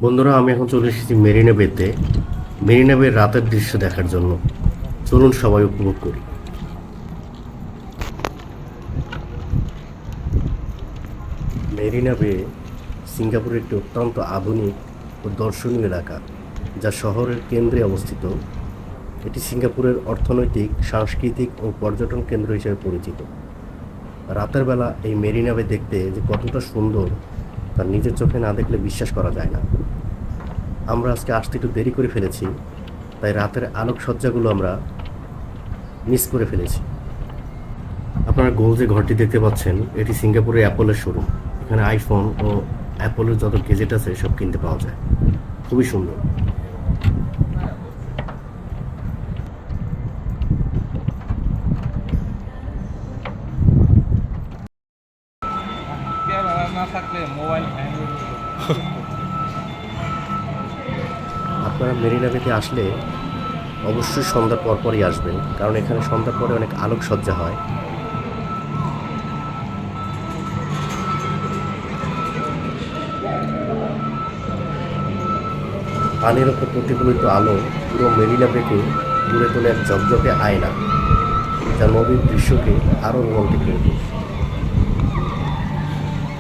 বন্ধুরা, আমি এখন চলে এসেছি মেরিনা বেতে। মেরিনা বের রাতের দৃশ্য দেখার জন্য চলুন সবাই উপভোগ করি। মেরিনা বে সিঙ্গাপুরের একটি অত্যন্ত আধুনিক ও দর্শনীয় এলাকা, যা শহরের কেন্দ্রে অবস্থিত। এটি সিঙ্গাপুরের অর্থনৈতিক, সাংস্কৃতিক ও পর্যটন কেন্দ্র হিসেবে পরিচিত। রাতের বেলা এই মেরিনা বে দেখতে যে কতটা সুন্দর, তা নিজের চোখে না দেখলে বিশ্বাস করা যায় না। আমরা আজকে আসতে একটু দেরি করে ফেলেছি, তাই রাতের আলোকসজ্জাগুলো আমরা মিস করে ফেলেছি। আপনারা গোল যে ঘরটি দেখতে পাচ্ছেন, এটি সিঙ্গাপুরের অ্যাপলের শোরুম। এখানে আইফোন ও অ্যাপলের যত গেজেট আছে সব কিনতে পাওয়া যায়। খুবই সুন্দর। ক্যামেরা না থাকলে মোবাইল হ্যাং হয়ে যেত। আপনারা মেরিনা বেতে আসলে অবশ্যই সন্ধ্যার পরপরই আসবেন, কারণ এখানে সন্ধ্যার পরে অনেক আলোকসজ্জা হয়। পানির ওপর প্রতিফলিত আলো পুরো মেরিনা বেকে গড়ে তোলে এক ঝকঝকে আয়না, যা নদীর দৃশ্যকে আরও রোমান্টিক করে তোলে।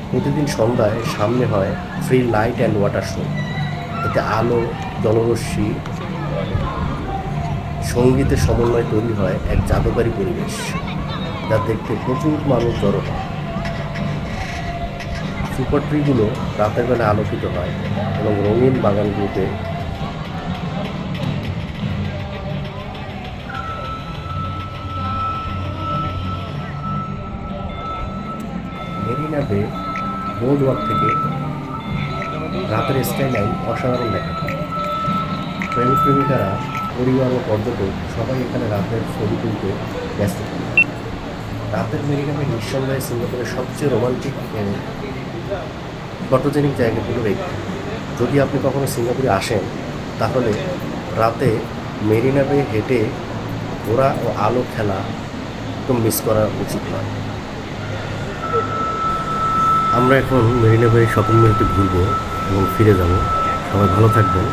প্রতিদিন সন্ধ্যায় সামনে হয় free light and water show. এতে আলো, জলরশ্মি, সঙ্গীতের সমন্বয়ে তৈরি হয় এক জাদুকারী পরিবেশ, যা দেখতে প্রচুর মানুষ জড়ো হয়। সুপার ট্রিগুলো রাতের বেলা আলোকিত হয় এবং রঙিন বাগানগুলোতে মেরিনা বে বোর্ড ওয়াক থেকে রাতের স্কাইলাইন অসাধারণ দেখা যায়। প্রেমিক প্রেমিকারা, পরিবার ও পর্যটক সবাই এখানে রাতের ছবি তুলতে ব্যস্ত থাকে। রাতের মেরিনা বে নিঃসন্দেহে সিঙ্গাপুরের সবচেয়ে রোমান্টিক ও ফটোজেনিক জায়গাগুলোর একটি। যদি আপনি কখনো সিঙ্গাপুরে আসেন, তাহলে রাতে মেরিনা বে হেঁটে ঘোরা ও আলো খেলা একদম মিস করা উচিত নয়। আমরা এখন মেরিনা বে শপিং মলটি ঘুরবো এবং ফিরে যাব। সবাই ভালো থাকবেন।